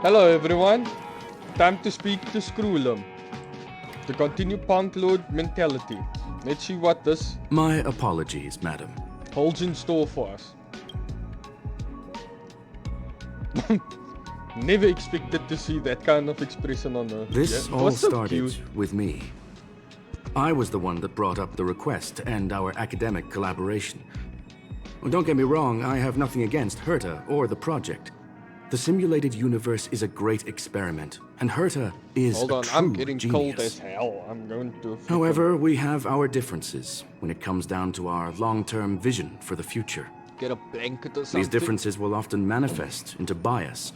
Hello everyone, time to speak to Screwlum. To continue Punklorde mentality. Let's see what this My apologies, madam. holds in store for us. Never expected to see that kind of expression on her. This Yeah, all was so started cute. with me. I was the one that brought up the request to end our academic collaboration. Well, don't get me wrong, I have nothing against Herta or the project. The simulated universe is a great experiment, and Herta is Hold a on, true I'm getting cold genius. as hell. I'm going to. However, we have our differences when it comes down to our long-term vision for the future. Get a blanket or something. These differences will often manifest into bias,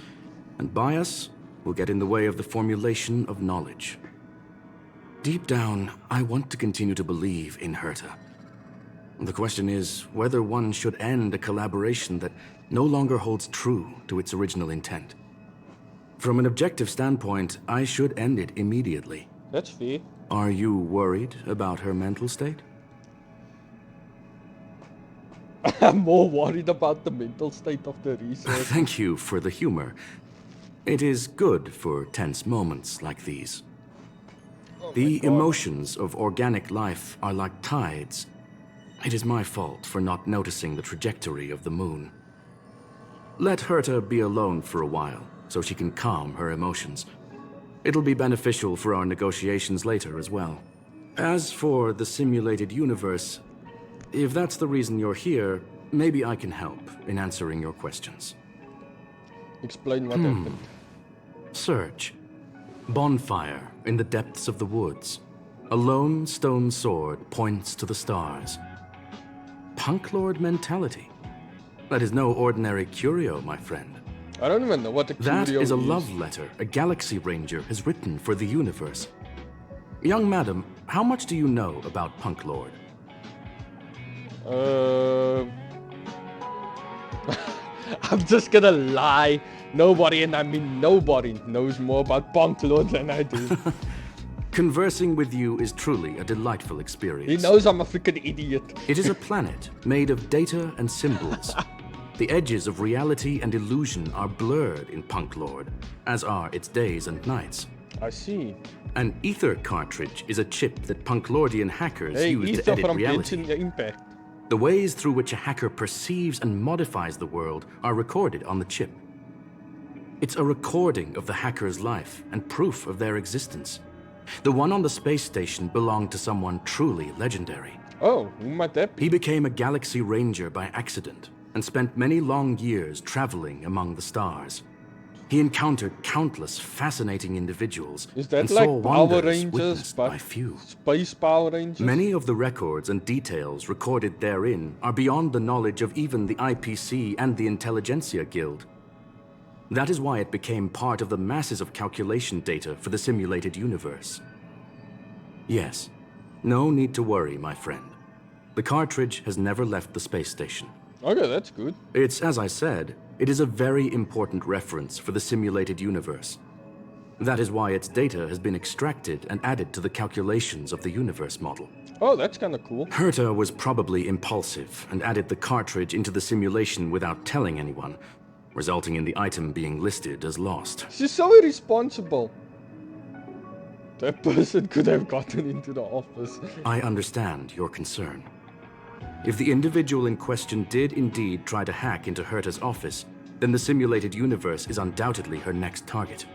and bias will get in the way of the formulation of knowledge. Deep down, I want to continue to believe in Herta. The question is whether one should end a collaboration that no longer holds true to its original intent. From an objective standpoint, I should end it immediately. That's fair. Are you worried about her mental state? I'm more worried about the mental state of the research. Thank you for the humor. It is good for tense moments like these. The emotions of organic life are like tides. It is my fault for not noticing the trajectory of the moon. Let Herta be alone for a while, so she can calm her emotions. It'll be beneficial for our negotiations later as well. As for the simulated universe, if that's the reason you're here, maybe I can help in answering your questions. Explain what happened. Search. Bonfire in the depths of the woods. A lone stone sword points to the stars. Punklorde mentality. That is no ordinary curio, my friend. I don't even know what a That curio is a love letter a Galaxy Ranger has written for the universe. Young madam, how much do you know about Punklorde? I'm just gonna lie. Nobody, and I mean nobody, knows more about Punklorde than I do. Conversing with you is truly a delightful experience. He knows I'm a freaking idiot. It is a planet made of data and symbols. The edges of reality and illusion are blurred in Punklorde, as are its days and nights. I see. An ether cartridge is a chip that Punklordian hackers Hey, use to Ether edit from reality. Genshin Impact. The ways through which a hacker perceives and modifies the world are recorded on the chip. It's a recording of the hacker's life and proof of their existence. The one on the space station belonged to someone truly legendary. Oh, who might that be? He became a Galaxy Ranger by accident and spent many long years traveling among the stars. He encountered countless fascinating individuals Is that and like saw Power wonders Rangers, witnessed but by few. Space Power Rangers? Many of the records and details recorded therein are beyond the knowledge of even the IPC and the Intelligentsia Guild. That is why it became part of the masses of calculation data for the simulated universe. Yes, no need to worry, my friend. The cartridge has never left the space station. Okay, that's good. It's, as I said, it is a very important reference for the simulated universe. That is why its data has been extracted and added to the calculations of the universe model. Oh, that's kind of cool. Herta was probably impulsive and added the cartridge into the simulation without telling anyone, resulting in the item being listed as lost. She's so irresponsible. That person could have gotten into the office. I understand your concern. If the individual in question did indeed try to hack into Herta's office, then the simulated universe is undoubtedly her next target.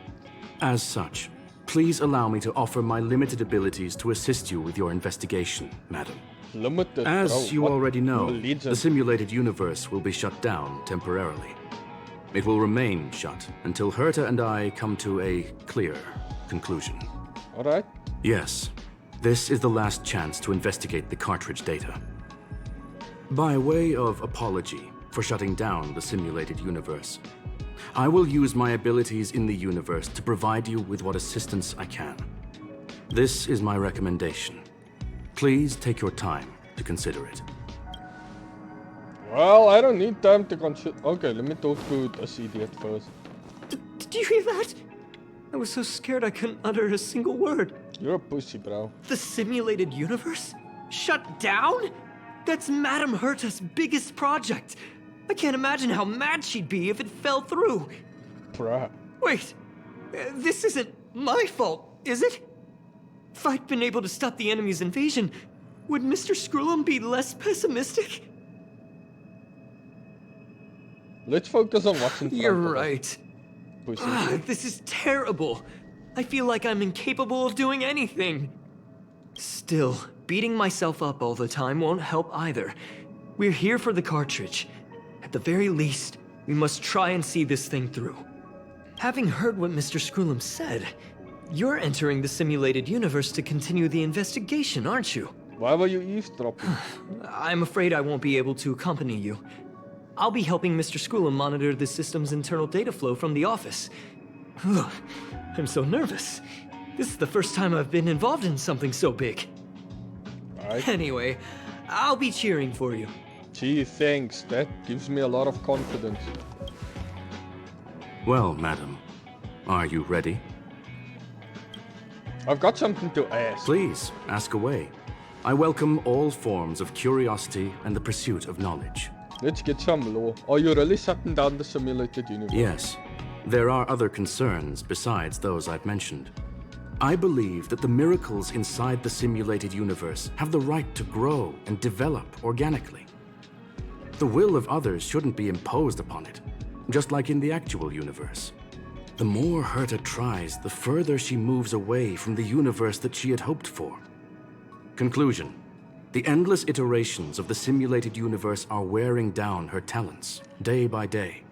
As such, please allow me to offer my limited abilities to assist you with your investigation, madam. Limited. As bro. you What already know, legend. the simulated universe will be shut down temporarily. It will remain shut until Herta and I come to a clear conclusion. Alright. Yes, this is the last chance to investigate the cartridge data. By way of apology for shutting down the simulated universe, I will use my abilities in the universe to provide you with what assistance I can. This is my recommendation. Please take your time to consider it. Well, I don't need time to consider. Okay, let me talk to this idiot first. Did you hear that? I was so scared I couldn't utter a single word. You're a pussy, bro. The simulated universe? Shut down? That's Madame Herta's biggest project. I can't imagine how mad she'd be if it fell through. Bruh. Wait, this isn't my fault, is it? If I'd been able to stop the enemy's invasion, would Mr. Scrollum be less pessimistic? Let's focus on what's in front You're of us. right. Pussy. This is terrible. I feel like I'm incapable of doing anything. Still, beating myself up all the time won't help either. We're here for the cartridge. At the very least, we must try and see this thing through. Having heard what Mr. Scrollum said, you're entering the simulated universe to continue the investigation, aren't you? Why were you eavesdropping? I'm afraid I won't be able to accompany you. I'll be helping Mr. Scrollum monitor the system's internal data flow from the office. Ugh, I'm so nervous. This is the first time I've been involved in something so big. Alright. Anyway, I'll be cheering for you. Gee, thanks. That gives me a lot of confidence. Well, madam, are you ready? I've got something to ask. Please, ask away. I welcome all forms of curiosity and the pursuit of knowledge. Let's get some law. Are you really shutting down the simulated universe? Yes, there are other concerns besides those I've mentioned. I believe that the miracles inside the simulated universe have the right to grow and develop organically. The will of others shouldn't be imposed upon it, just like in the actual universe. The more Herta tries, the further she moves away from the universe that she had hoped for. Conclusion. The endless iterations of the simulated universe are wearing down her talents, day by day.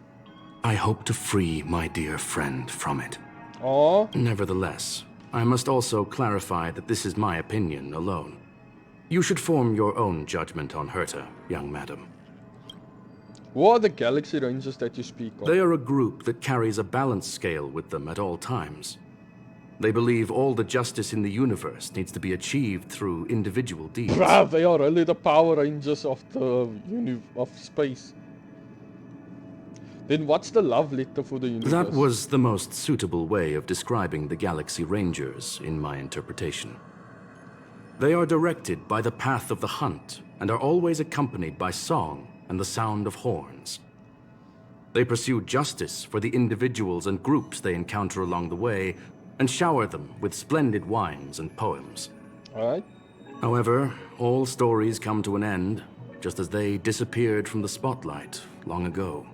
I hope to free my dear friend from it. Aww. Nevertheless, I must also clarify that this is my opinion alone. You should form your own judgment on Herta, young madam. What are the Galaxy Rangers that you speak of? They are a group that carries a balance scale with them at all times. They believe all the justice in the universe needs to be achieved through individual deeds. Bruh, they are really the Power Rangers of the of space. Then what's the love letter for the universe? That was the most suitable way of describing the Galaxy Rangers, in my interpretation. They are directed by the path of the hunt and are always accompanied by song and the sound of horns. They pursue justice for the individuals and groups they encounter along the way and shower them with splendid wines and poems. Alright. However, all stories come to an end, just as they disappeared from the spotlight long ago.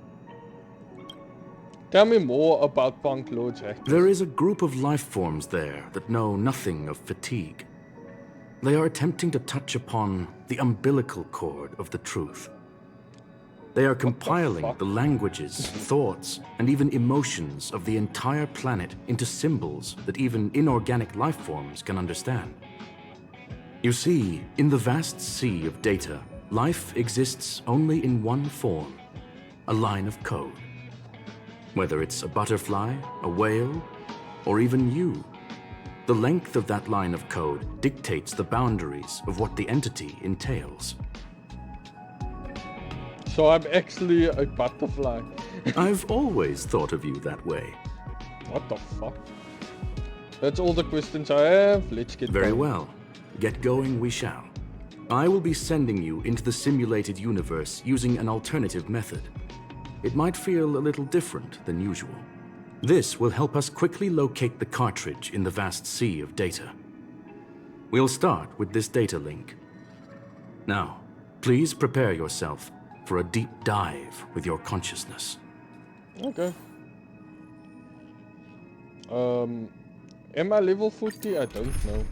Tell me more about Punklorde's actors. There is a group of life forms there that know nothing of fatigue. They are attempting to touch upon the umbilical cord of the truth. They are compiling the languages, thoughts, and even emotions of the entire planet into symbols that even inorganic life forms can understand. You see, in the vast sea of data, life exists only in one form, a line of code. Whether it's a butterfly, a whale, or even you, the length of that line of code dictates the boundaries of what the entity entails. So I'm actually a butterfly. I've always thought of you that way. What the fuck? That's all the questions I have. Let's get Very going. well. Get going we shall. I will be sending you into the simulated universe using an alternative method. It might feel a little different than usual. This will help us quickly locate the cartridge in the vast sea of data. We'll start with this data link. Now, please prepare yourself for a deep dive with your consciousness. Okay. Am I level 40? I don't know.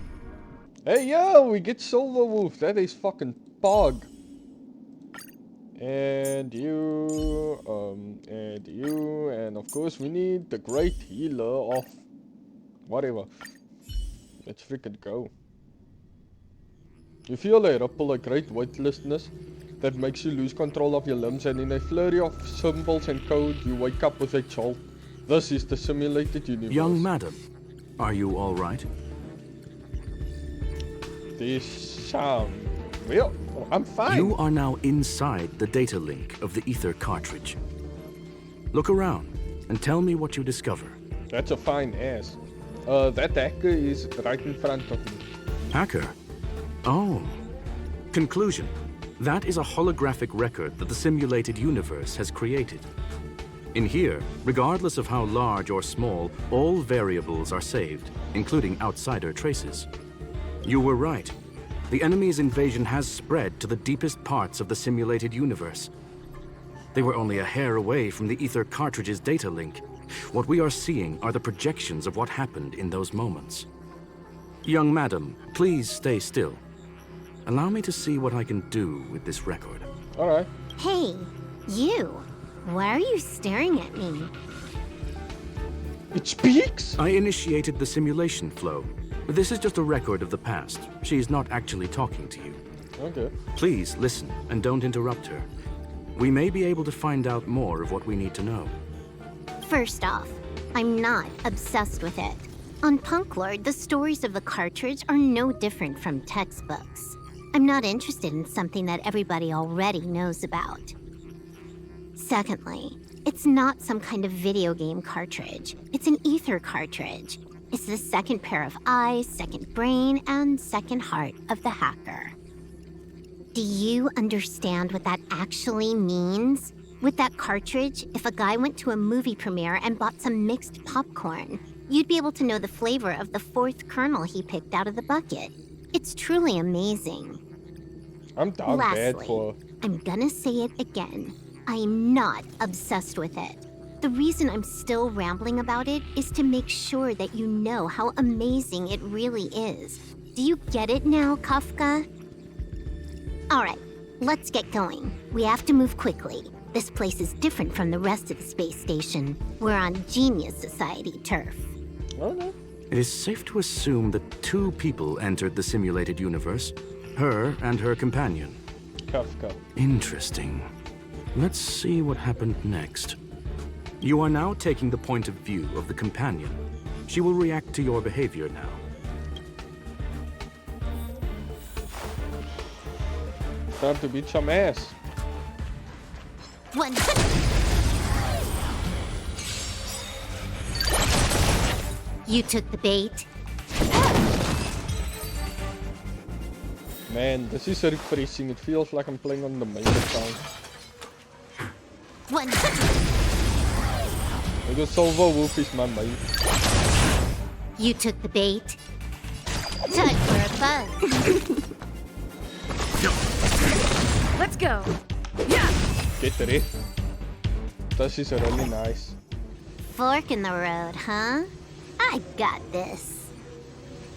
Hey yo, we get Silverwolf. That is fucking pog. And you, and of course we need the great healer of whatever. Let's freaking go. You feel a ripple, a great weightlessness that makes you lose control of your limbs, and in a flurry of symbols and code, you wake up with a jolt. This is the simulated universe. Young madam, are you all right? This sound. Well, I'm fine. You are now inside the data link of the ether cartridge. Look around and tell me what you discover. That's a fine ass. That hacker is right in front of me. Hacker? Oh. Conclusion. That is a holographic record that the simulated universe has created. In here, regardless of how large or small, all variables are saved, including outsider traces. You were right. The enemy's invasion has spread to the deepest parts of the simulated universe. They were only a hair away from the ether cartridge's data link. What we are seeing are the projections of what happened in those moments. Young madam, please stay still. Allow me to see what I can do with this record. Alright. Hey, you. Why are you staring at me? It speaks? I initiated the simulation flow. This is just a record of the past. She's not actually talking to you. Okay. Please listen and don't interrupt her. We may be able to find out more of what we need to know. First off, I'm not obsessed with it. On Punklorde, the stories of the cartridge are no different from textbooks. I'm not interested in something that everybody already knows about. Secondly, it's not some kind of video game cartridge. It's an ether cartridge. It's the second pair of eyes, second brain, and second heart of the hacker. Do you understand what that actually means? With that cartridge, if a guy went to a movie premiere and bought some mixed popcorn, you'd be able to know the flavor of the fourth kernel he picked out of the bucket. It's truly amazing. I'm down bad Lastly, for... I'm gonna say it again. I'm not obsessed with it. The reason I'm still rambling about it is to make sure that you know how amazing it really is. Do you get it now, Kafka? Alright, let's get going. We have to move quickly. This place is different from the rest of the space station. We're on Genius Society turf. Okay. It is safe to assume that two people entered the simulated universe, her and her companion. Kafka. Interesting. Let's see what happened next. You are now taking the point of view of the companion. She will react to your behavior now. Time to beat some ass. One. You took the bait. Man, this is so refreshing. It feels like I'm playing on the main account. One. Because Silverwolf is my mate. You took the bait. Time for a buzz. Let's go. Yeah. Get it. This is really nice. Fork in the road, huh? I got this.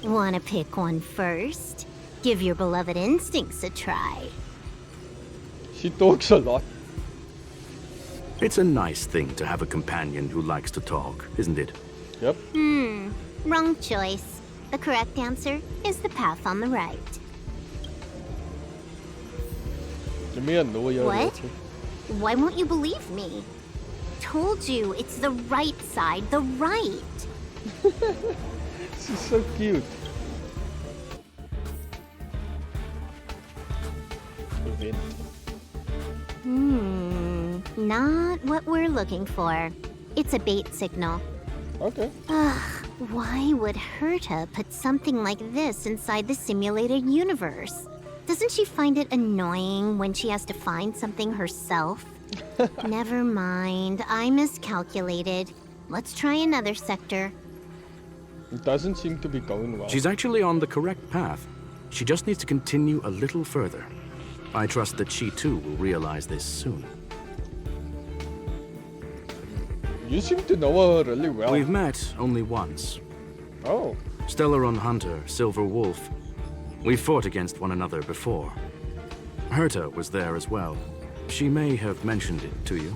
Wanna pick one first? Give your beloved instincts a try. She talks a lot. It's a nice thing to have a companion who likes to talk, isn't it? Yep. Wrong choice. The correct answer is the path on the right. Let me annoy you. What? Why won't you believe me? Told you, it's the right side, the right. She's so cute. Event. Not what we're looking for. It's a bait signal. Okay. Why would Herta put something like this inside the simulated universe? Doesn't she find it annoying when she has to find something herself? Never mind, I miscalculated. Let's try another sector. It doesn't seem to be going well. She's actually on the correct path. She just needs to continue a little further. I trust that she too will realize this soon. You seem to know her really well. We've met only once. Oh. Stellaron Hunter, Silverwolf. We fought against one another before. Herta was there as well. She may have mentioned it to you.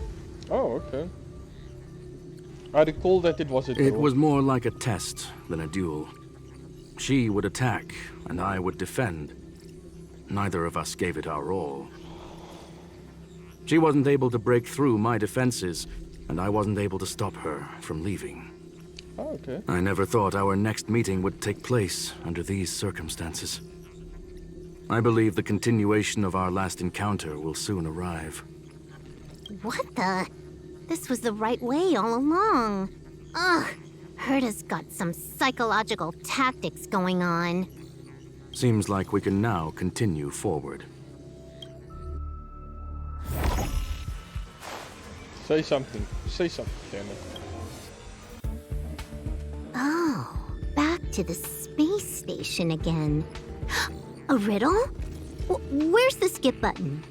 Oh, okay. I recall that it was a It duel. was more like a test than a duel. She would attack, and I would defend. Neither of us gave it our all. She wasn't able to break through my defenses, and I wasn't able to stop her from leaving. Oh, okay. I never thought our next meeting would take place under these circumstances. I believe the continuation of our last encounter will soon arrive. What the? This was the right way all along. Ugh, Herta's got some psychological tactics going on. Seems like we can now continue forward. Say something. Say something, damn it. Oh, back to the space station again. A riddle? Where's the skip button?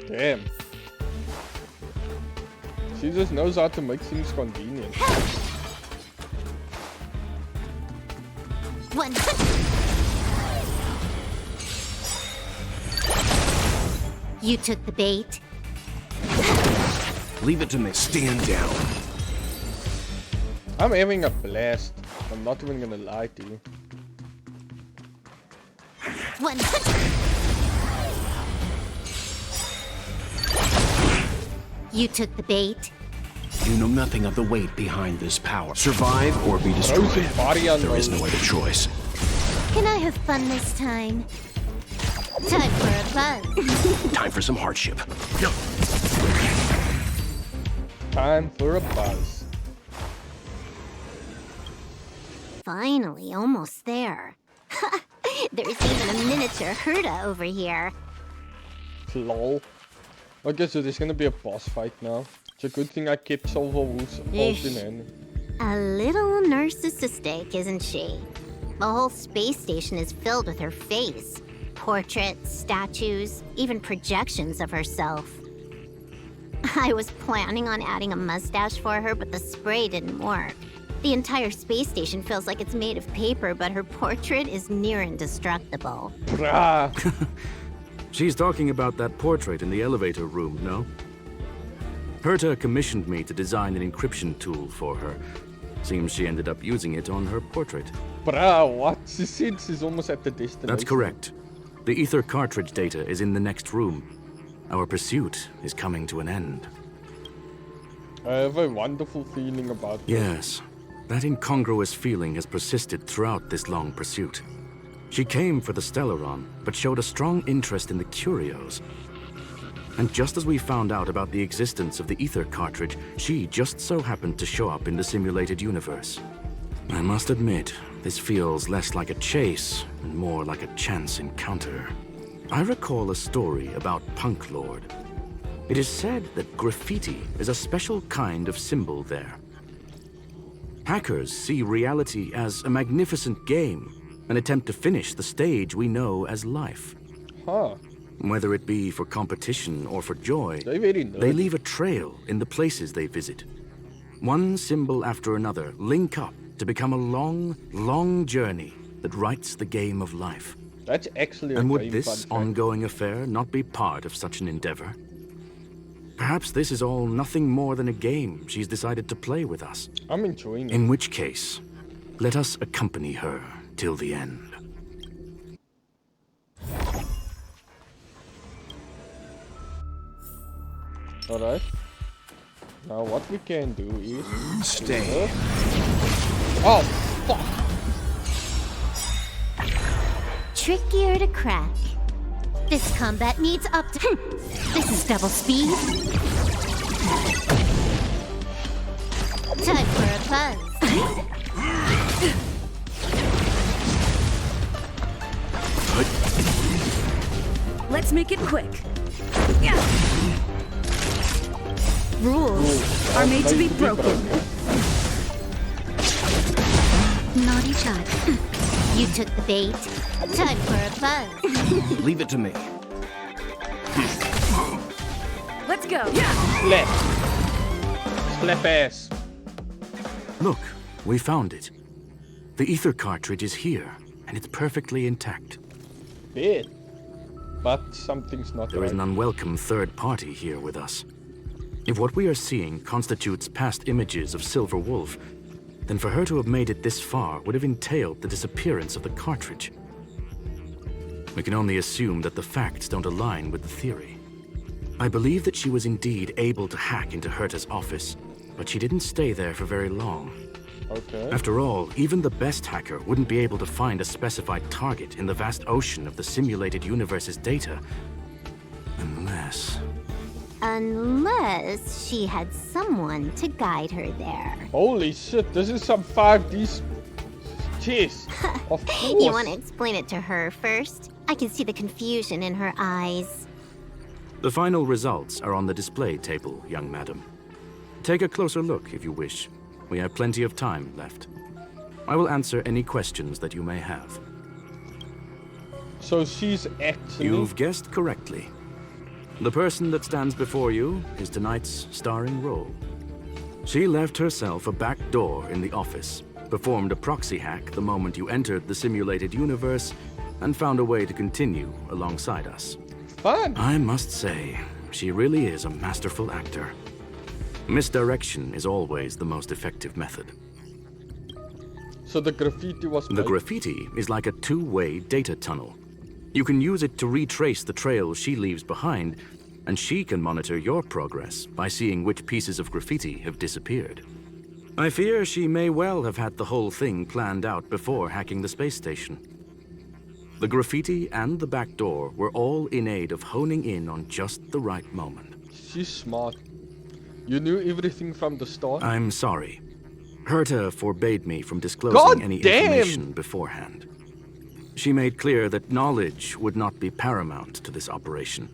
Damn. She just knows how to make things convenient. One. You took the bait. Leave it to me. Stand down. I'm having a blast. I'm not even gonna lie to you. One. You took the bait. You know nothing of the weight behind this power. Survive or be destroyed. Frozen body on There is no other choice. Can I have fun this time? Time for a buzz. Time for some hardship. Time for a buzz. Finally, almost there. There's even a miniature Herda over here. Lol. Okay, so there's gonna be a boss fight now. It's a good thing I kept Silverwolf's ult in hand. A little narcissistic, isn't she? The whole space station is filled with her face. Portraits, statues, even projections of herself. I was planning on adding a mustache for her, but the spray didn't work. The entire space station feels like it's made of paper, but her portrait is near indestructible. Brah. She's talking about that portrait in the elevator room, no? Herta commissioned me to design an encryption tool for her. Seems she ended up using it on her portrait. Bruh, what? She said she's almost at the destination. That's correct. The ether cartridge data is in the next room. Our pursuit is coming to an end. I have a wonderful feeling about this. Yes, that incongruous feeling has persisted throughout this long pursuit. She came for the Stellaron, but showed a strong interest in the curios. And just as we found out about the existence of the ether cartridge, she just so happened to show up in the simulated universe. I must admit, this feels less like a chase and more like a chance encounter. I recall a story about Punklorde. It is said that graffiti is a special kind of symbol there. Hackers see reality as a magnificent game, an attempt to finish the stage we know as life. Huh. Whether it be for competition or for joy, They very know. they leave a trail in the places they visit. One symbol after another link up to become a long, long journey that writes the game of life. That's actually a And would game this fun fact. ongoing affair not be part of such an endeavor? Perhaps this is all nothing more than a game she's decided to play with us. I'm enjoying it. In which case, let us accompany her till the end. Alright. Now what we can do is... Stay. Oh, fuck! Trickier to crack. This combat needs up to... This is double speed. Time for a buzz. Let's make it quick. Yeah. Rules are made to be broken. Naughty child. You took the bait. Time for a buzz. Leave it to me. Let's go. Yeah. Slap! Slap ass! Look, we found it. The ether cartridge is here, and it's perfectly intact. Bit. But something's not There right. is an unwelcome third party here with us. If what we are seeing constitutes past images of Silverwolf, then for her to have made it this far would have entailed the disappearance of the cartridge. We can only assume that the facts don't align with the theory. I believe that she was indeed able to hack into Herta's office, but she didn't stay there for very long. Okay. After all, even the best hacker wouldn't be able to find a specified target in the vast ocean of the simulated universe's data. Unless she had someone to guide her there. Holy shit, this is some 5D Chess. Of course. You want to explain it to her first? I can see the confusion in her eyes. The final results are on the display table, young madam. Take a closer look if you wish. We have plenty of time left. I will answer any questions that you may have. So she's actually... You've guessed correctly. The person that stands before you is tonight's starring role. She left herself a back door in the office, performed a proxy hack the moment you entered the simulated universe, and found a way to continue alongside us. Fun. I must say, she really is a masterful actor. Misdirection is always the most effective method. So the graffiti was The made. graffiti is like a two-way data tunnel. You can use it to retrace the trails she leaves behind, and she can monitor your progress by seeing which pieces of graffiti have disappeared. I fear she may well have had the whole thing planned out before hacking the space station. The graffiti and the back door were all in aid of honing in on just the right moment. She's smart. You knew everything from the start? I'm sorry. Herta forbade me from disclosing God any damn! information beforehand. She made clear that knowledge would not be paramount to this operation,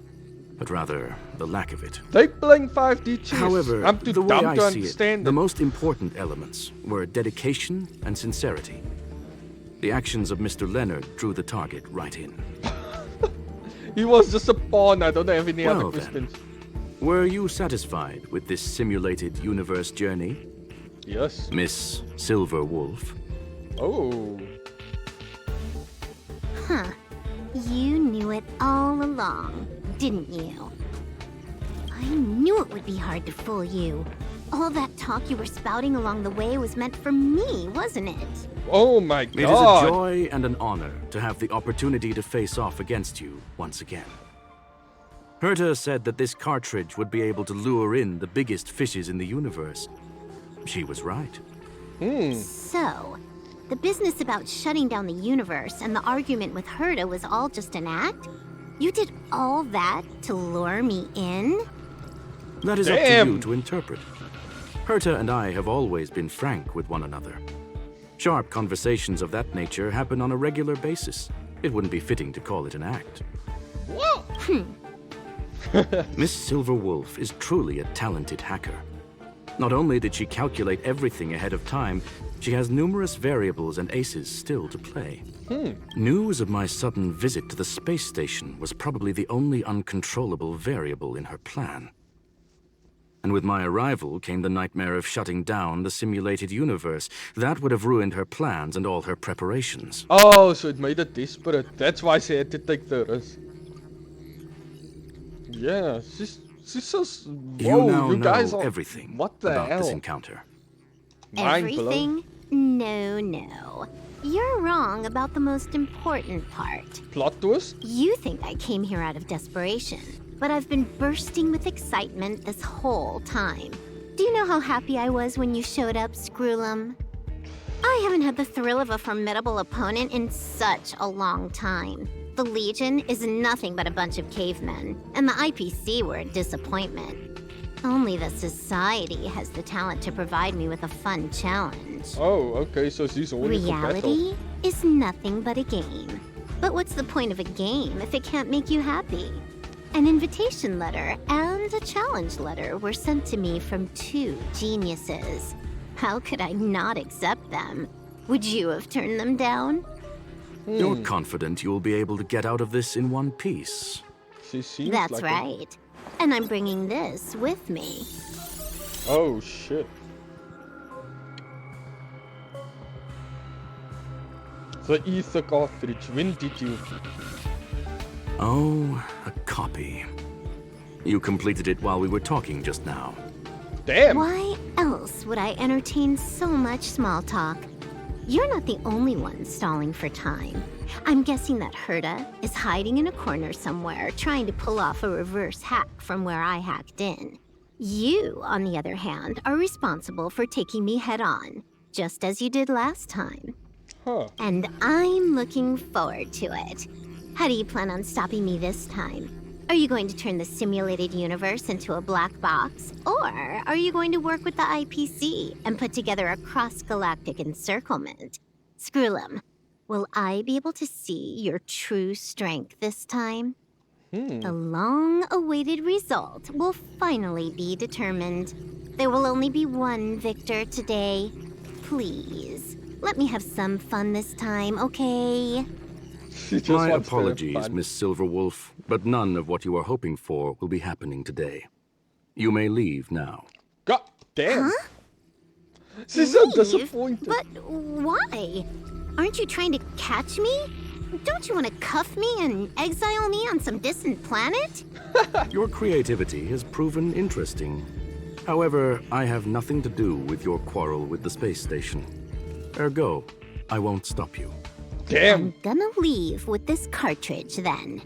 but rather the lack of it. They playing 5D chess. However, I'm too the way dumb I to see it, understand the it. most important elements were dedication and sincerity. The actions of Mr. Leonard drew the target right in. He was just a pawn. I don't have any other Well then, questions. were you satisfied with this simulated universe journey, Yes. Miss Silverwolf? Oh. Huh. You knew it all along, didn't you? I knew it would be hard to fool you. All that talk you were spouting along the way was meant for me, wasn't it? Oh my It is a god. joy and an honor to have the opportunity to face off against you once again. Herta said that this cartridge would be able to lure in the biggest fishes in the universe. She was right. So, the business about shutting down the universe and the argument with Herta was all just an act? You did all that to lure me in? That is up to Damn. you to interpret. Herta and I have always been frank with one another. Sharp conversations of that nature happen on a regular basis. It wouldn't be fitting to call it an act. Miss Silverwolf is truly a talented hacker. Not only did she calculate everything ahead of time, she has numerous variables and aces still to play. News of my sudden visit to the space station was probably the only uncontrollable variable in her plan. And with my arrival came the nightmare of shutting down the simulated universe. That would have ruined her plans and all her preparations. Oh, so it made her desperate. That's why she had to take the risk. Yeah, she's just... You Whoa, now you guys know are... everything What the about hell? this encounter. Mind blown. Everything? No. You're wrong about the most important part. Plot twist? You think I came here out of desperation, but I've been bursting with excitement this whole time. Do you know how happy I was when you showed up, Screwlum? I haven't had the thrill of a formidable opponent in such a long time. The Legion is nothing but a bunch of cavemen, and the IPC were a disappointment. Only the Society has the talent to provide me with a fun challenge. Oh, okay, so she's only for battle. Reality is nothing but a game. But what's the point of a game if it can't make you happy? An invitation letter and a challenge letter were sent to me from two geniuses. How could I not accept them? Would you have turned them down? You're confident you'll be able to get out of this in one piece. She seems That's like right. And I'm bringing this with me. Oh, shit. The ether cartridge, when did you... Oh, a copy. You completed it while we were talking just now. Damn! Why else would I entertain so much small talk? You're not the only one stalling for time. I'm guessing that Herta is hiding in a corner somewhere, trying to pull off a reverse hack from where I hacked in. You, on the other hand, are responsible for taking me head-on, just as you did last time. Huh. And I'm looking forward to it. How do you plan on stopping me this time? Are you going to turn the simulated universe into a black box? Or are you going to work with the IPC and put together a cross-galactic encirclement? Screw 'em. Will I be able to see your true strength this time? The long-awaited result will finally be determined. There will only be one victor today. Please, let me have some fun this time, okay? She just My wants to have apologies, fun. Miss Silverwolf, but none of what you are hoping for will be happening today. You may leave now. God damn. She's so Leave? disappointed. But why? Aren't you trying to catch me? Don't you want to cuff me and exile me on some distant planet? Your creativity has proven interesting. However, I have nothing to do with your quarrel with the space station. Ergo, I won't stop you. Damn. I'm gonna leave with this cartridge then.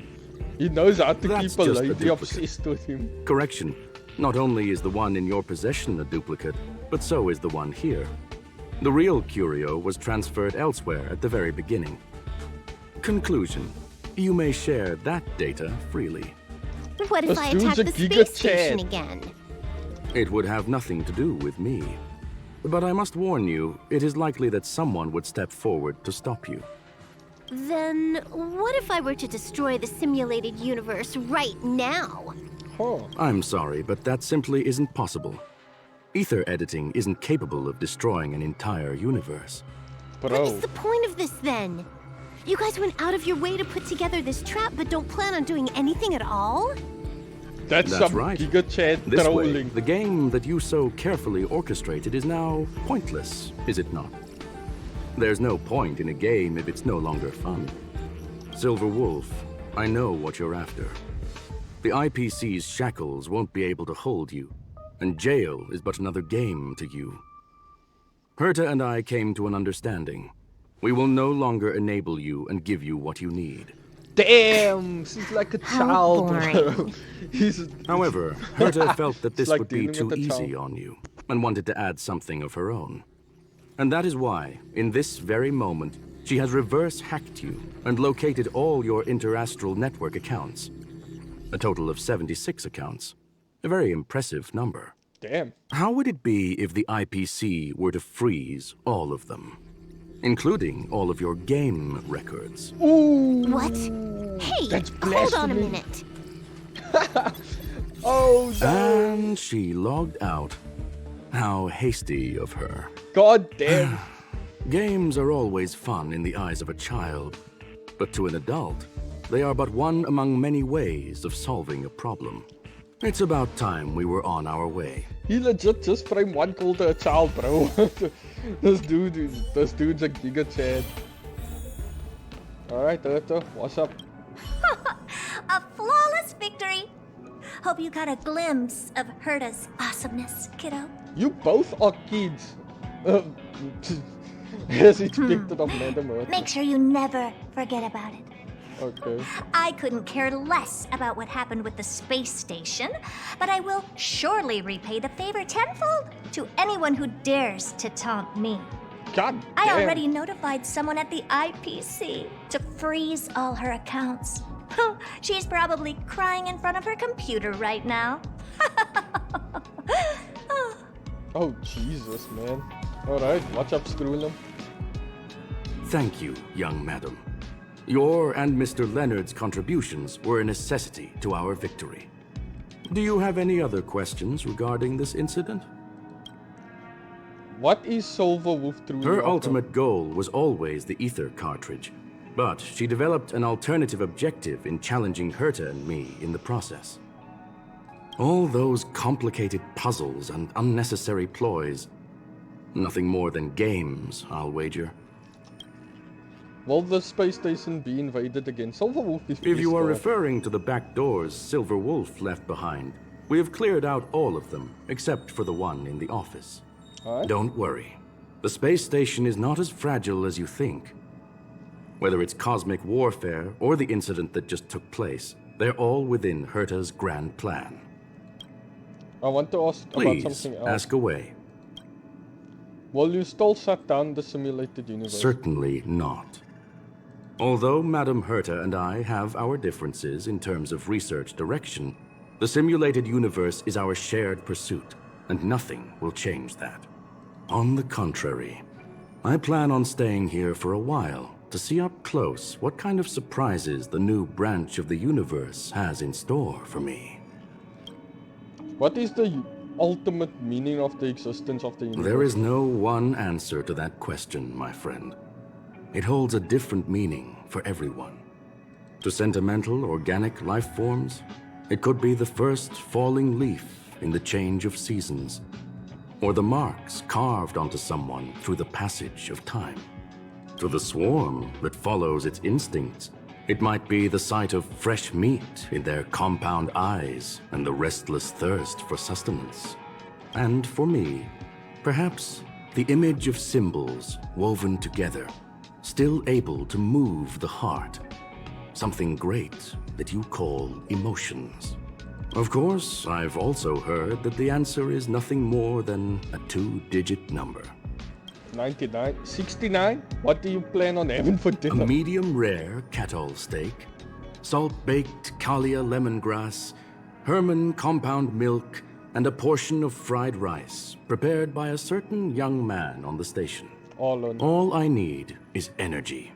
He knows how to That's keep a just a lady duplicate. obsessed with him. Correction. Not only is the one in your possession a duplicate, but so is the one here. The real curio was transferred elsewhere at the very beginning. Conclusion. You may share that data freely. What if This I dude's attack a the Giga space station Chad. again? It would have nothing to do with me. But I must warn you, it is likely that someone would step forward to stop you. Then what if I were to destroy the simulated universe right now? Huh. I'm sorry, but that simply isn't possible. Ether editing isn't capable of destroying an entire universe. What Bro. is the point of this then? You guys went out of your way to put together this trap but don't plan on doing anything at all? That's That's some right. Giga Chad This way, trolling. the game that you so carefully orchestrated is now pointless, is it not? There's no point in a game if it's no longer fun. Silverwolf, I know what you're after. The IPC's shackles won't be able to hold you, and jail is but another game to you. Herta and I came to an understanding. We will no longer enable you and give you what you need. Damn, she's like a How child. boring. Bro. He's However, Herta felt that this like would be dealing too with a easy child. on you, and wanted to add something of her own. And that is why, in this very moment, she has reverse-hacked you and located all your interastral network accounts. A total of 76 accounts. A very impressive number. damn. How would it be if the IPC were to freeze all of them? Including all of your game records. What? Hey, That's hold on a blasphemy. minute. Oh no. And she logged out. How hasty of her. God damn. Games are always fun in the eyes of a child, but to an adult, they are but one among many ways of solving a problem. It's about time we were on our way. He legit just framed one call to a child, bro. this dude's a Giga Chad. Alright, Herta, what's up? A flawless victory! Hope you got a glimpse of Herta's awesomeness, kiddo. You both are kids. As expected of Madam Herta. Make sure you never forget about it. Okay. I couldn't care less about what happened with the space station, but I will surely repay the favor tenfold to anyone who dares to taunt me. God I damn. already notified someone at the IPC to freeze all her accounts. She's probably crying in front of her computer right now. Oh, Jesus, man. Alright, watch up, Screwlum. Thank you, young madam. Your and Mr. Leonard's contributions were a necessity to our victory. Do you have any other questions regarding this incident? What is Silverwolf Troll? Her ultimate goal was always the ether cartridge, but she developed an alternative objective in challenging Herta and me in the process. All those complicated puzzles and unnecessary ploys. Nothing more than games, I'll wager. Will the space station be invaded again? Silverwolf is If you are pissed off. referring to the back doors Silverwolf left behind, we have cleared out all of them, except for the one in the office. Alright. Don't worry. The space station is not as fragile as you think. Whether it's cosmic warfare or the incident that just took place, they're all within Herta's grand plan. I want to ask Please, about something else. ask away. Will you still shut down the simulated universe? Certainly not. Although Madam Herta and I have our differences in terms of research direction, the simulated universe is our shared pursuit, and nothing will change that. On the contrary, I plan on staying here for a while to see up close what kind of surprises the new branch of the universe has in store for me. What is the ultimate meaning of the existence of the universe? There is no one answer to that question, my friend. It holds a different meaning for everyone. To sentimental, organic life forms, it could be the first falling leaf in the change of seasons, or the marks carved onto someone through the passage of time. To the swarm that follows its instincts, it might be the sight of fresh meat in their compound eyes and the restless thirst for sustenance. And for me, perhaps the image of symbols woven together, still able to move the heart. Something great that you call emotions. Of course, I've also heard that the answer is nothing more than a 2-digit number. 99? 69? What do you plan on having for A dinner? medium rare cattle steak, salt-baked Kalia lemongrass, Herman compound milk, and a portion of fried rice prepared by a certain young man on the station. All I need is energy.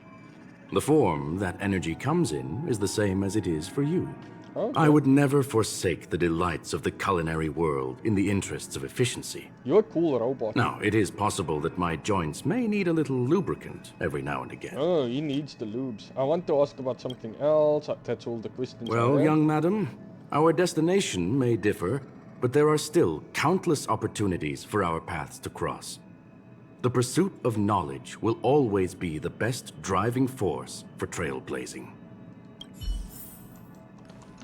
The form that energy comes in is the same as it is for you. Okay. I would never forsake the delights of the culinary world in the interests of efficiency. You're a cool robot. Now, it is possible that my joints may need a little lubricant every now and again. Oh, he needs the lubes. I want to ask about something else. That's all the questions I Well, have. young madam, our destination may differ, but there are still countless opportunities for our paths to cross. The pursuit of knowledge will always be the best driving force for trailblazing.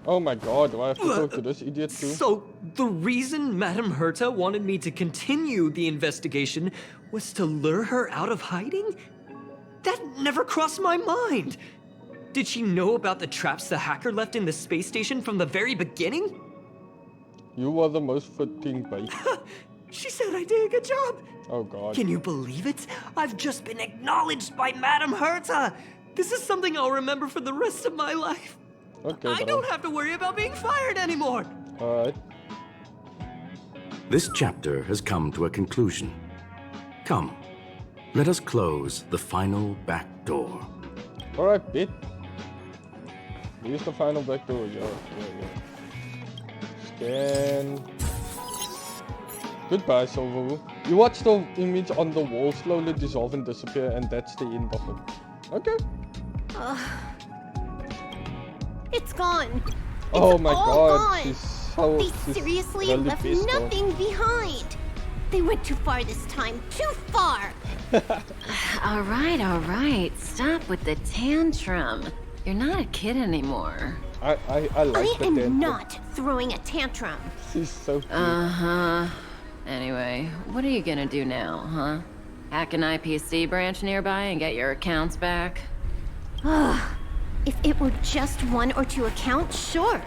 Oh my god, do I have to talk to this idiot too? So, the reason Madame Herta wanted me to continue the investigation was to lure her out of hiding? That never crossed my mind! Did she know about the traps the hacker left in the space station from the very beginning? You were the most fitting bait. She said I did a good job! Oh god. Can you believe it? I've just been acknowledged by Madame Herta! This is something I'll remember for the rest of my life. Okay, I don't have to worry about being fired anymore! Alright. This chapter has come to a conclusion. Come, let us close the final back door. Alright, bit. Here's the final back door. Yeah. Scan. Goodbye, Silverwolf. You watch the image on the wall slowly dissolve and disappear, and that's the end of it. Okay. It's gone. Oh It's my all god. gone. She's so. They she's seriously really left pissed off. nothing behind. They went too far this time. Too far. All right. Stop with the tantrum. You're not a kid anymore. I like I the am tantrum. not throwing a tantrum. She's so cute. Uh-huh. Anyway, what are you gonna do now, huh? Hack an IPC branch nearby and get your accounts back? If it were just 1 or 2 accounts, sure.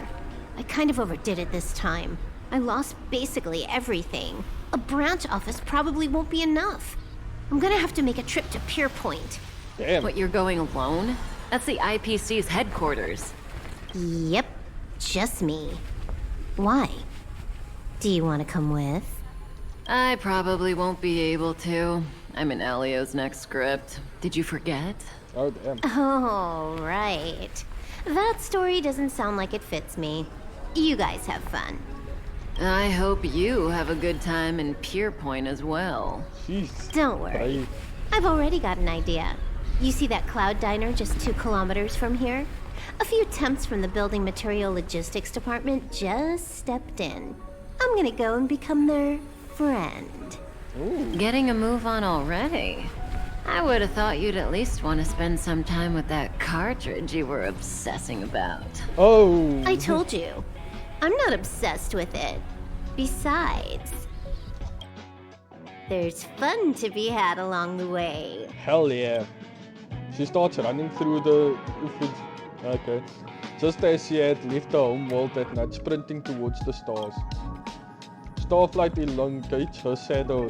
I kind of overdid it this time. I lost basically everything. A branch office probably won't be enough. I'm gonna have to make a trip to Pierpoint. Damn. What, you're going alone? That's the IPC's headquarters. Yep, just me. Why? Do you want to come with? I probably won't be able to. I'm in Elio's next script. Did you forget? Oh damn. Oh, right. That story doesn't sound like it fits me. You guys have fun. I hope you have a good time in Pierpoint as well. Jeez. Don't worry. Bye. I've already got an idea. You see that cloud diner just 2 kilometers from here? A few temps from the building material logistics department just stepped in. I'm gonna go and become their friend. Getting a move on already? I would have thought you'd at least want to spend some time with that cartridge you were obsessing about. Oh. I told you. I'm not obsessed with it. Besides, there's fun to be had along the way. Hell yeah. She starts running through the... Okay. Just as she had left the home world that night, sprinting towards the stars. Starflight elongates her shadow,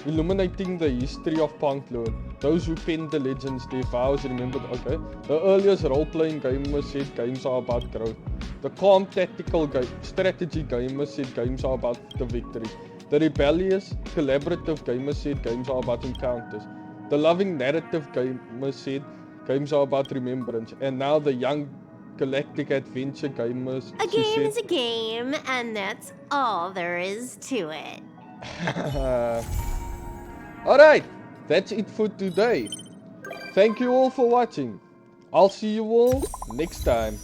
illuminating the history of Punklorde. Those who penned the legends, their vows remembered. Okay. The earliest role-playing gamers said games are about growth. The calm tactical strategy gamers said games are about the victory. The rebellious, collaborative gamer said games are about encounters. The loving narrative gamer said games are about remembrance. And now the young galactic adventure gamers A she game said, is a game, and that's all there is to it. Alright, that's it for today. Thank you all for watching. I'll see you all next time.